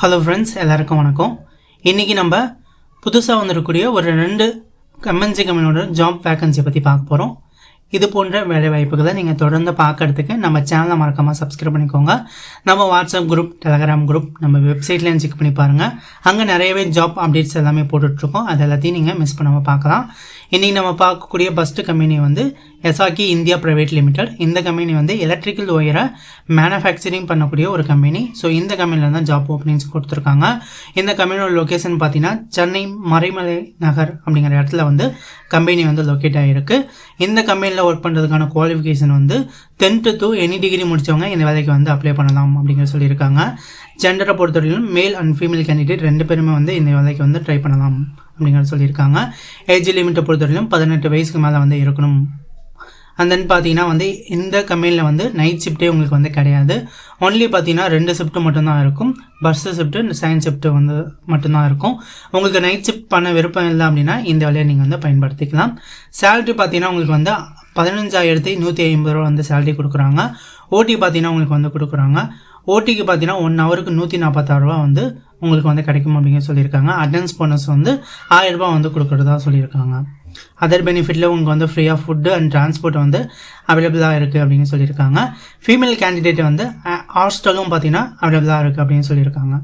Hello friends, எல்லாருக்கும் வணக்கம். இன்றைக்கி நம்ம புதுசாக வந்துருக்கக்கூடிய ஒரு 2 MNC கம்பெனியோட ஜாப் வேக்கன்சி பற்றி பார்க்க போகிறோம். இது போன்ற வேலை வாய்ப்புகளை நீங்கள் தொடர்ந்து பார்க்கறதுக்கு நம்ம சேனலை மறக்காமல் சப்ஸ்கிரைப் பண்ணிக்கோங்க. நம்ம வாட்ஸ்அப் குரூப், டெலகிராம் குரூப், நம்ம வெப்சைட்லேயும் செக் பண்ணி பாருங்கள். அங்கே நிறையவே ஜாப் அப்டேட்ஸ் எல்லாமே போட்டுட்ருக்கோம். அது எல்லாத்தையும் நீங்கள் மிஸ் பண்ணாமல் பார்க்கலாம். இன்றைக்கி நம்ம பார்க்கக்கூடிய ஃபஸ்ட்டு கம்பெனி வந்து எசாக்கி இந்தியா பிரைவேட் லிமிடெட். இந்த கம்பெனி வந்து எலக்ட்ரிக்கல் ஒயரை மேனுஃபேக்சரிங் பண்ணக்கூடிய ஒரு கம்பெனி. ஸோ இந்த கம்பெனியில் தான் ஜாப் ஓப்பனிங்ஸ் கொடுத்துருக்காங்க. இந்த கம்பெனியோட லொக்கேஷன் பார்த்தீங்கன்னா சென்னை மறைமலை நகர் அப்படிங்கிற இடத்துல வந்து கம்பெனி வந்து லொக்கேட் ஆகிருக்கு. இந்த கம்பெனியில் ஒர்க் பண்ணுறதுக்கான குவாலிஃபிகேஷன் வந்து 10th to எனி டிகிரி முடித்தவங்க இந்த வேலைக்கு வந்து அப்ளை பண்ணலாம் அப்படிங்கிற சொல்லியிருக்காங்க. ஜெண்டரை பொறுத்தவரையிலும் மேல் அண்ட் ஃபீமேல் கேண்டிடேட் 2 பேருமே வந்து இந்த வேலைக்கு வந்து ட்ரை பண்ணலாம் அப்படிங்கிறத சொல்லியிருக்காங்க. ஏஜ் லிமிட்டை பொறுத்தவரையிலும் 18 வயசுக்கு மேலே வந்து இருக்கணும். அண்ட் தென் பார்த்தீங்கன்னா வந்து இந்த கம்பெனியில் வந்து நைட் ஷிஃப்ட்டே உங்களுக்கு வந்து கிடையாது. ஒன்லி பார்த்தீங்கன்னா 2 ஷிஃப்ட்டு மட்டும்தான் இருக்கும். பஸ்ஸு ஷிஃப்ட்டு, செகண்ட் ஷிஃப்ட்டு வந்து மட்டும்தான் இருக்கும். உங்களுக்கு நைட் ஷிஃப்ட் பண்ண விருப்பம் இல்லை அப்படின்னா இந்த வேலையை நீங்கள் வந்து பயன்படுத்திக்கலாம். சேலரி பார்த்தீங்கன்னா உங்களுக்கு வந்து 15,150 ரூபா வந்து சேலரி கொடுக்குறாங்க. ஓடி பார்த்தீங்கன்னா உங்களுக்கு வந்து கொடுக்குறாங்க. ஓடிக்கு பார்த்தீங்கன்னா 1 ஹவருக்கு 146 ரூபா வந்து உங்களுக்கு வந்து கிடைக்கும் அப்படிங்கிற சொல்லியிருக்காங்க. அட்டெண்டன்ஸ் போனஸ் வந்து 1000 ரூபா வந்து கொடுக்குறதா சொல்லியிருக்காங்க. அதர் பெனிஃபிட்டில் உங்களுக்கு வந்து free of food and transport வந்து அவைலபிளாக இருக்குது அப்படின்னு சொல்லியிருக்காங்க. ஃபீமேல் கேண்டிடேட் வந்து ஹாஸ்டலும் பார்த்தீங்கன்னா அவைலபிளாக இருக்குது அப்படின்னு சொல்லியிருக்காங்க.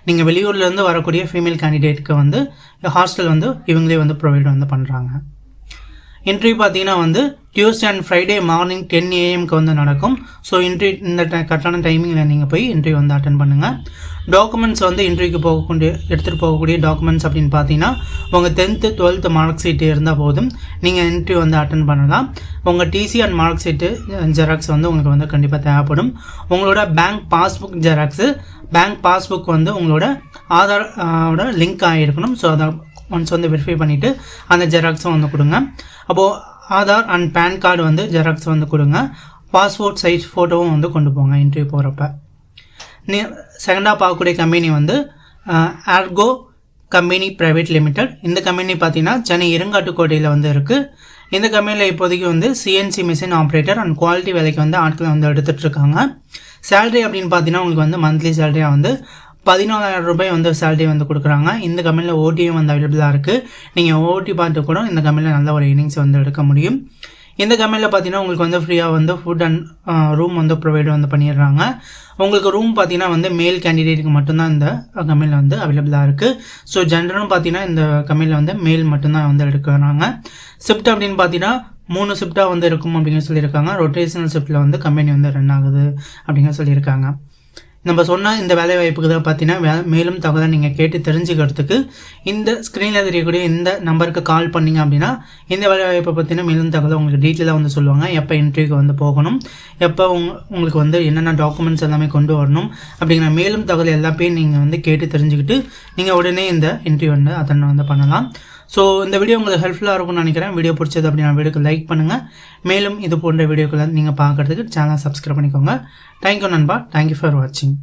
நீங்கள் வெளியூர்லேருந்து வரக்கூடிய ஃபீமேல் கேண்டிடேட்டுக்கு வந்து ஹாஸ்டல் வந்து இவங்களே வந்து ப்ரொவைட் வந்து பண்ணுறாங்க. இன்டர்வியூ பார்த்தீங்கன்னா வந்து Tuesday and Friday morning 10 AM வந்து நடக்கும். ஸோ இன்டர்வியூ இந்த கரெக்டான டைமிங்கில் நீங்கள் போய் இன்டர்வியூ வந்து அட்டன் பண்ணுங்கள். டாக்குமெண்ட்ஸ் வந்து இன்டர்வியூக்கு எடுத்துகிட்டு போகக்கூடிய டாக்குமெண்ட்ஸ் அப்படின்னு பார்த்தீங்கன்னா உங்கள் 10th 12th மார்க் ஷீட்டு இருந்தால் போதும் நீங்கள் இன்டர்வியூ வந்து அட்டன் பண்ணலாம். உங்கள் TC and mark sheet xerox வந்து உங்களுக்கு வந்து கண்டிப்பாக தேவைப்படும். உங்களோட bank passbook xerox, bank passbook வந்து உங்களோட ஆதாரோட லிங்க் ஆகிருக்கணும். ஸோ அதை ஒன்ஸ் வந்து வெரிஃபை பண்ணிவிட்டு அந்த ஜெராக்ஸும் வந்து கொடுங்க. அப்போது ஆதார் அண்ட் பேன் கார்டு வந்து ஜெராக்ஸ் வந்து கொடுங்க. பாஸ்போர்ட் சைஸ் ஃபோட்டோவும் வந்து கொண்டு போங்க இன்டர்வியூ போகிறப்ப. செகண்டாக பார்க்கக்கூடிய கம்பெனி வந்து ஆர்கோ கம்பெனி பிரைவேட் லிமிடெட். இந்த கம்பெனி பார்த்தீங்கன்னா சென்னை இருங்காட்டுக்கோட்டையில் வந்து இருக்குது. இந்த கம்பெனியில் இப்போதைக்கு வந்து CNC machine operator and quality வேலைக்கு வந்து ஆட்களை வந்து எடுத்துகிட்ருக்காங்க. சேலரி அப்படின்னு பார்த்தீங்கன்னா உங்களுக்கு வந்து மந்த்லி சேலரியாக வந்து 14,000 ரூபாய் வந்து சேலரி வந்து கொடுக்குறாங்க. இந்த கம்பெனியில் ஓடியும் வந்து அவைலபிளாக இருக்குது. நீங்கள் ஓடி பார்த்து கூட இந்த கம்பெனியில் நல்ல ஒரு இன்னிங்ஸ் வந்து எடுக்க முடியும். இந்த கம்பெனியில் பார்த்தீங்கன்னா உங்களுக்கு வந்து ஃப்ரீயாக வந்து ஃபுட் அண்ட் ரூம் வந்து ப்ரொவைட் வந்து பண்ணிடுறாங்க. உங்களுக்கு ரூம் பார்த்தீங்கன்னா வந்து மேல் கேண்டிடேட்டுக்கு மட்டும்தான் இந்த கம்பெனியில் வந்து அவைலபிளாக இருக்குது. ஸோ ஜென்ரலும் பார்த்தீங்கன்னா இந்த கம்பெனியில் வந்து மேல் மட்டும்தான் வந்து எடுக்கிறாங்க. ஷிஃப்ட் அப்படின்னு பார்த்தீங்கன்னா 3 ஷிஃப்ட்டாக வந்து இருக்கும் அப்படிங்கிற சொல்லியிருக்காங்க. ரொட்டேஷனல் ஷிஃப்ட்டில் வந்து கம்பெனி வந்து ரன் ஆகுது அப்படிங்கிற சொல்லியிருக்காங்க. நம்ம சொன்ன இந்த வேலை வாய்ப்புக்கு தான் பார்த்தீங்கன்னா மேலும் தகவலை நீங்கள் கேட்டு தெரிஞ்சுக்கிறதுக்கு இந்த ஸ்க்ரீனில் தெரியக்கூடிய இந்த நம்பருக்கு கால் பண்ணிங்க அப்படின்னா இந்த வேலை வாய்ப்பை பற்றின மேலும் தகவலை உங்களுக்கு டீட்டெயிலாக வந்து சொல்லுவாங்க. எப்போ இன்டர்வியூக்கு வந்து போகணும், எப்போ உங்களுக்கு வந்து என்னென்ன டாக்குமெண்ட்ஸ் எல்லாமே கொண்டு வரணும் அப்படிங்கிற மேலும் தகவல் எல்லாமே நீங்கள் வந்து கேட்டு தெரிஞ்சுக்கிட்டு நீங்கள் உடனே இந்த இன்டர்வியூ வந்து அட்டெண்ட் வந்து பண்ணலாம். ஸோ இந்த வீடியோ உங்களுக்கு ஹெல்ப்ஃபுல்லாக இருக்கும்னு நினைக்கிறேன். வீடியோ பிடிச்சது அப்படின்னா வீடியோக்கு லைக் பண்ணுங்கள். மேலும் இது போன்ற வீடியோக்களை நீங்கள் பார்க்குறதுக்கு சேனலை சப்ஸ்கிரைப் பண்ணிக்கோங்க. தேங்க்யூ நண்பா. தேங்க்யூ ஃபார் வாட்சிங்.